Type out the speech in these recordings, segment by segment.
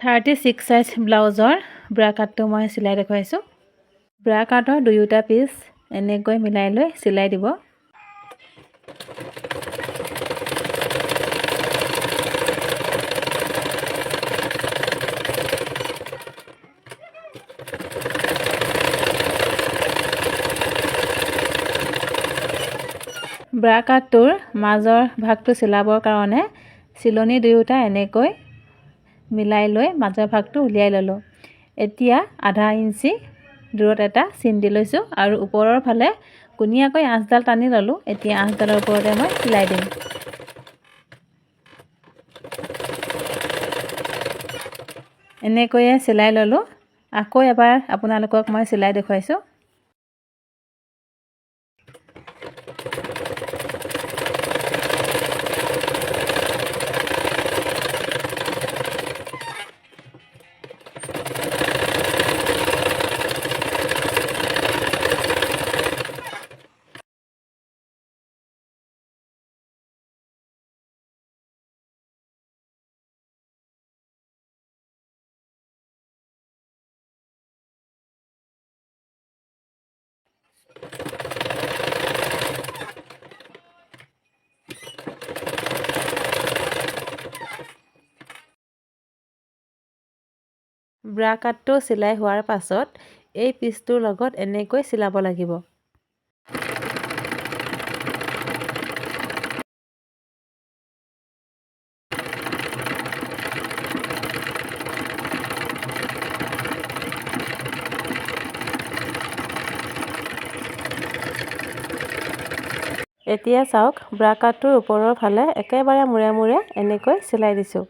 36 size ব্লাউজৰ bra কাটটো মই চিলাই দেখুৱাইছোঁ। ব্ৰা কাটৰ দুয়োটা পিচ এনেকৈ মিলাই লৈ চিলাই দিব। ব্ৰা কাটটোৰ মাজৰ ভাগটো চিলাবৰ কাৰণে চিলনি দুয়োটা এনেকৈ মিলাই লৈ মাজৰ ভাগটো উলিয়াই ল'লোঁ। এতিয়া আধা ইঞ্চি দূৰত এটা চিন দি লৈছোঁ আৰু ওপৰৰ ফালে কুনিয়াকৈ আঁচডাল টানি ল'লোঁ। এতিয়া আঁচডালৰ ওপৰতে মই চিলাই দিম। এনেকৈয়ে চিলাই ল'লোঁ। আকৌ এবাৰ আপোনালোকক মই চিলাই দেখুৱাইছোঁ। ব্ৰা কাটটো চিলাই হোৱাৰ পাছত এই পিচটোৰ লগত এনেকৈ চিলাব লাগিব। এতিয়া চাওক, ব্ৰা কাটটোৰ ওপৰৰ ফালে একেবাৰে মূৰে মূৰে এনেকৈ চিলাই দিছোঁ।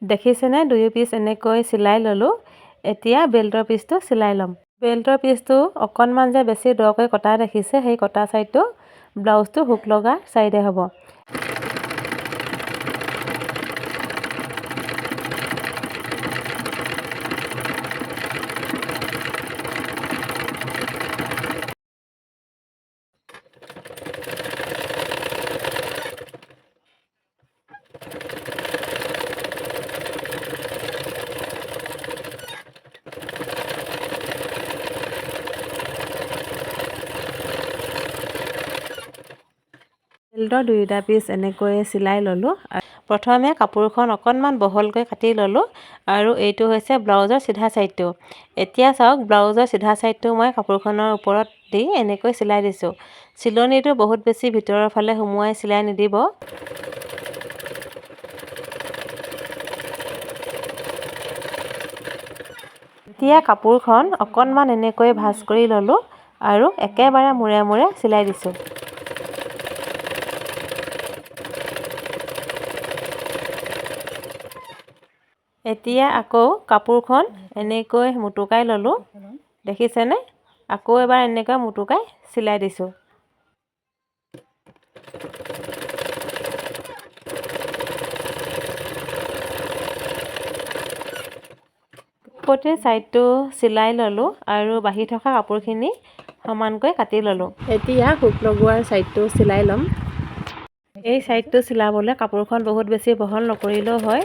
দেখিছেনে, দুয়ো পিচ এনেকৈ চিলাই ল'লোঁ। এতিয়া বেল্টৰ পিচটো চিলাই ল'ম। বেল্টৰ পিচটো অকণমান যে বেছি দকৈ কটা দেখিছে, সেই কটা ছাইডটো ব্লাউজটো হুক লগা ছাইডে হ'ব। বেল্টৰ দুয়োটা পিচ এনেকৈ চিলাই ল'লোঁ। প্ৰথমে কাপোৰখন অকণমান বহলকৈ কাটি ল'লোঁ আৰু এইটো হৈছে ব্লাউজৰ চিধা ছাইডটো। এতিয়া চাওক, ব্লাউজৰ চিধা ছাইডটো মই কাপোৰখনৰ ওপৰত দি এনেকৈ চিলাই দিছোঁ। চিলনিটো বহুত বেছি ভিতৰৰ ফালে সুমুৱাই চিলাই নিদিব। এতিয়া কাপোৰখন অকণমান এনেকৈ ভাঁজ কৰি ল'লোঁ আৰু একেবাৰে মূৰে মূৰে চিলাই দিছোঁ। এতিয়া আকৌ কাপোৰখন এনেকৈ মুটুকাই ল'লোঁ। দেখিছেনে? আকৌ এবাৰ এনেকৈ মুটুকাই চিলাই দিছোঁ। পটিৰ ছাইডটো চিলাই ল'লোঁ আৰু বাঢ়ি থকা কাপোৰখিনি সমানকৈ কাটি ল'লোঁ। এতিয়া হুক লগোৱাৰ ছাইডটো চিলাই ল'ম। এই ছাইডটো চিলাবলৈ কাপোৰখন বহুত বেছি বহল নকৰিলেও হয়।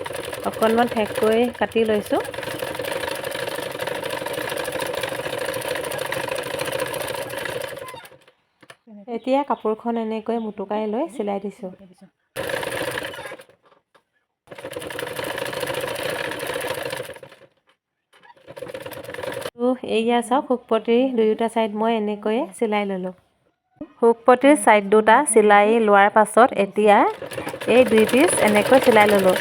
অকণমান ঠেককৈ কাটি লৈছোঁ। এতিয়া কাপোৰখন এনেকৈ মুটুকাই লৈ চিলাই দিছোঁ। এইয়া চাওক, হুকপটিৰ দুয়োটা ছাইড মই এনেকৈয়ে চিলাই ল'লোঁ। হুকপটিৰ ছাইড দুটা চিলাই লোৱাৰ পাছত এতিয়া এই দুই পিচ এনেকৈ চিলাই ল'লোঁ।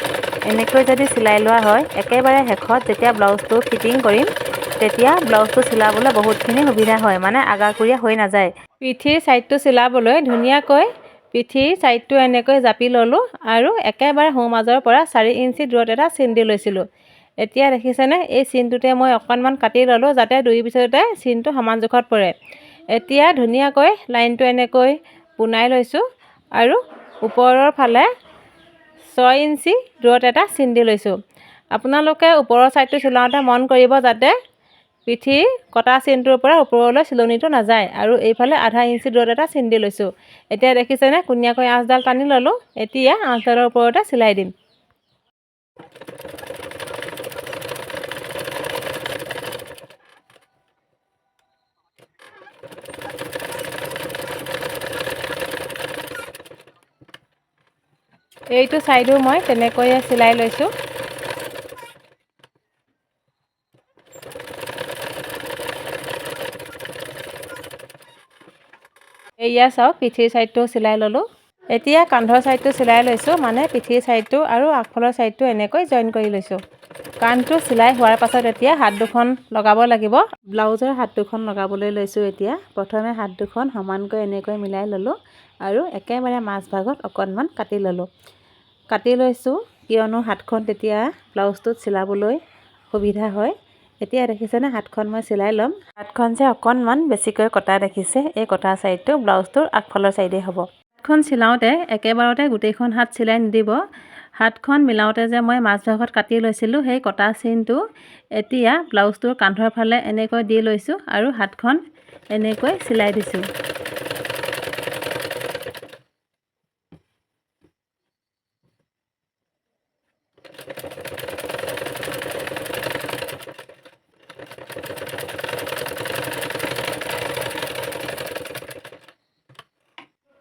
এনেকৈ যদি চিলাই লোৱা হয়, একেবাৰে শেষত যেতিয়া ব্লাউজটো ফিটিং কৰিম, তেতিয়া ব্লাউজটো চিলাবলৈ বহুতখিনি সুবিধা হয়, মানে আগাকুৰীয়া হৈ নাযায়। পিঠিৰ ছাইডটো চিলাবলৈ ধুনীয়াকৈ পিঠিৰ ছাইডটো এনেকৈ জাপি ল'লোঁ আৰু একেবাৰে সোঁ মাজৰ পৰা 4 ইঞ্চি দূৰত এটা চিন দি লৈছিলোঁ। এতিয়া দেখিছেনে, এই চিনটোতে মই অকণমান কাটি ল'লোঁ যাতে দুই পিছতে চিনটো সমান জোখত পৰে। এতিয়া ধুনীয়াকৈ লাইনটো এনেকৈ পোনাই লৈছোঁ আৰু ওপৰৰ ফালে 6 ইঞ্চি দূৰত এটা চিন দি লৈছোঁ। আপোনালোকে ওপৰৰ ছাইডটো চিলাওঁতে মন কৰিব যাতে পিঠিৰ কটা চিনটোৰ পৰা ওপৰলৈ চিলনিটো নাযায়, আৰু এইফালে আধা ইঞ্চি দূৰত এটা চিন দি লৈছোঁ। এতিয়া দেখিছেনে ধুনীয়াকৈ আঁচডাল টানি ল'লোঁ। এতিয়া আঁচডালৰ ওপৰতে চিলাই দিম। এইটো ছাইডো মই তেনেকৈয়ে চিলাই লৈছোঁ। এয়া চাওক পিঠিৰ ছাইডটো চিলাই ল'লোঁ। এতিয়া কান্ধৰ ছাইডটো চিলাই লৈছোঁ, মানে পিঠিৰ ছাইডটো আৰু আগফালৰ ছাইডটো এনেকৈ জইন কৰি লৈছোঁ। কান্ধটো চিলাই হোৱাৰ পাছত এতিয়া হাত দুখন লগাব লাগিব। ব্লাউজৰ হাত দুখন লগাবলৈ লৈছোঁ। এতিয়া প্ৰথমে হাত দুখন সমানকৈ এনেকৈ মিলাই ল'লোঁ আৰু একেবাৰে মাজভাগত অকণমান কাটি ল'লোঁ। কাটি লৈছোঁ কিয়নো হাতখন তেতিয়া ব্লাউজটোত চিলাবলৈ সুবিধা হয়। এতিয়া দেখিছেনে হাতখন মই চিলাই ল'ম। হাতখন যে অকণমান বেছিকৈ কটা দেখিছে, এই কটা ছাইডটো ব্লাউজটোৰ আগফালৰ ছাইডে হ'ব। হাতখন চিলাওঁতে একেবাৰতে গোটেইখন হাত চিলাই নিদিব। হাতখন মিলাওঁতে যে মই মাজভাগত কাটি লৈছিলোঁ, সেই কটা চিনটো এতিয়া ব্লাউজটোৰ কান্ধৰ ফালে এনেকৈ দি লৈছোঁ আৰু হাতখন এনেকৈ চিলাই দিছোঁ।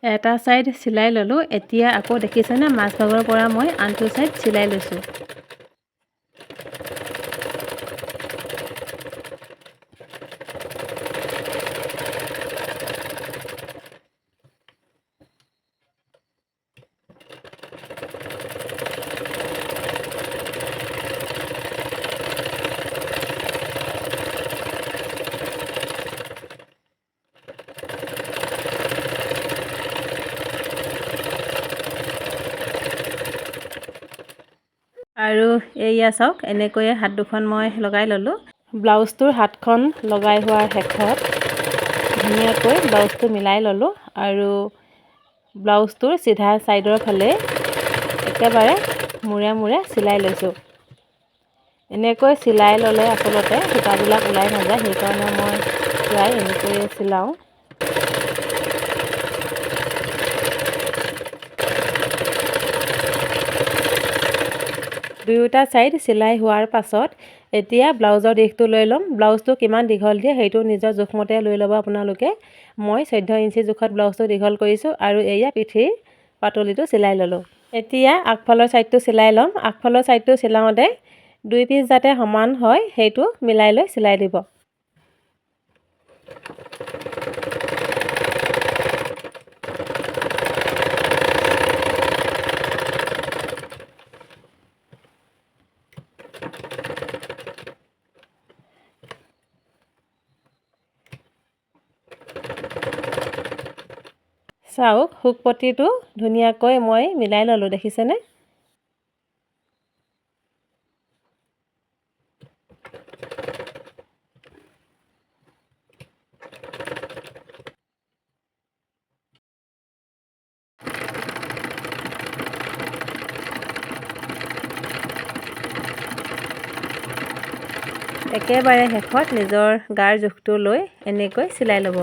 এটা ছাইড চিলাই ল'লোঁ। এতিয়া আকৌ দেখিছেনে মাজভাগৰ পৰা মই আনটো ছাইড চিলাই লৈছোঁ। আৰু এয়া চাওক এনেকৈয়ে হাত দুখন মই লগাই ল'লোঁ। ব্লাউজটোৰ হাতখন লগাই হোৱাৰ শেষত ধুনীয়াকৈ ব্লাউজটো মিলাই ল'লোঁ আৰু ব্লাউজটোৰ চিধা ছাইডৰ ফালে একেবাৰে মূৰে মূৰে চিলাই লৈছোঁ। এনেকৈ চিলাই ল'লে আচলতে সূতাবিলাক ওলাই নাযায়, সেইকাৰণে মই প্ৰায় এনেকৈয়ে চিলাওঁ। দুয়োটা ছাইড চিলাই হোৱাৰ পাছত এতিয়া ব্লাউজৰ দিশটো লৈ ল'ম। ব্লাউজটো কিমান দীঘল দিয়ে সেইটো নিজৰ জোখমতে লৈ ল'ব আপোনালোকে। মই 14 ইঞ্চি জোখত ব্লাউজটো দীঘল কৰিছোঁ আৰু এয়া পিঠিৰ পাতলিটো চিলাই ল'লোঁ। এতিয়া আগফালৰ ছাইডটো চিলাই ল'ম। আগফালৰ ছাইডটো চিলাওঁতে দুই পিচ যাতে সমান হয় সেইটো মিলাই লৈ চিলাই দিব। চাওক হুক পটিটো ধুনীয়াকৈ মই মিলাই ল'লোঁ, দেখিছেনে? একেবাৰে শেষত নিজৰ গাৰ জোখটো লৈ এনেকৈ চিলাই ল'ব।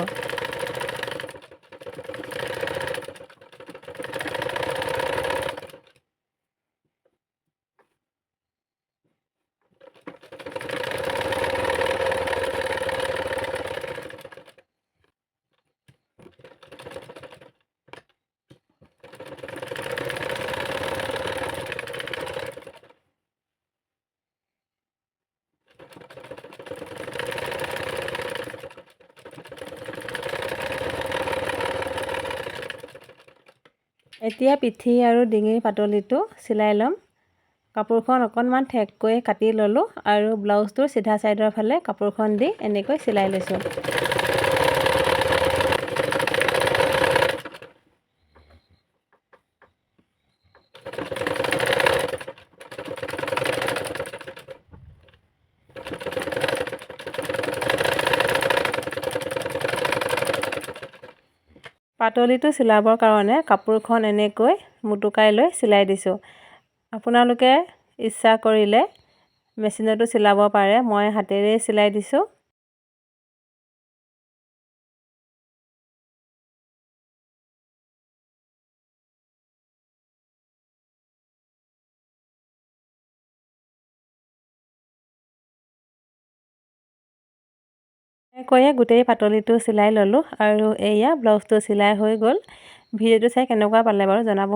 এতিয়া পিঠি আৰু ডিঙিৰ পাতলিটো চিলাই ল'ম। কাপোৰখন অকণমান ঠেককৈ কাটি ল'লোঁ আৰু ব্লাউজটোৰ চিধা ছাইডৰ ফালে কাপোৰখন দি এনেকৈ চিলাই লৈছোঁ। পাতলিটো চিলাবৰ কাৰণে কাপোৰখন এনেকৈ মুটুকাই লৈ চিলাই দিছোঁ। আপোনালোকে ইচ্ছা কৰিলে মেচিনতো চিলাব পাৰে। মই হাতেৰে চিলাই দিছোঁ। এনেকৈয়ে গোটেই পাতলিটো চিলাই ল'লোঁ আৰু এয়া ব্লাউজটো চিলাই হৈ গ'ল। ভিডিঅ'টো চাই কেনেকুৱা পালে বাৰু জনাব।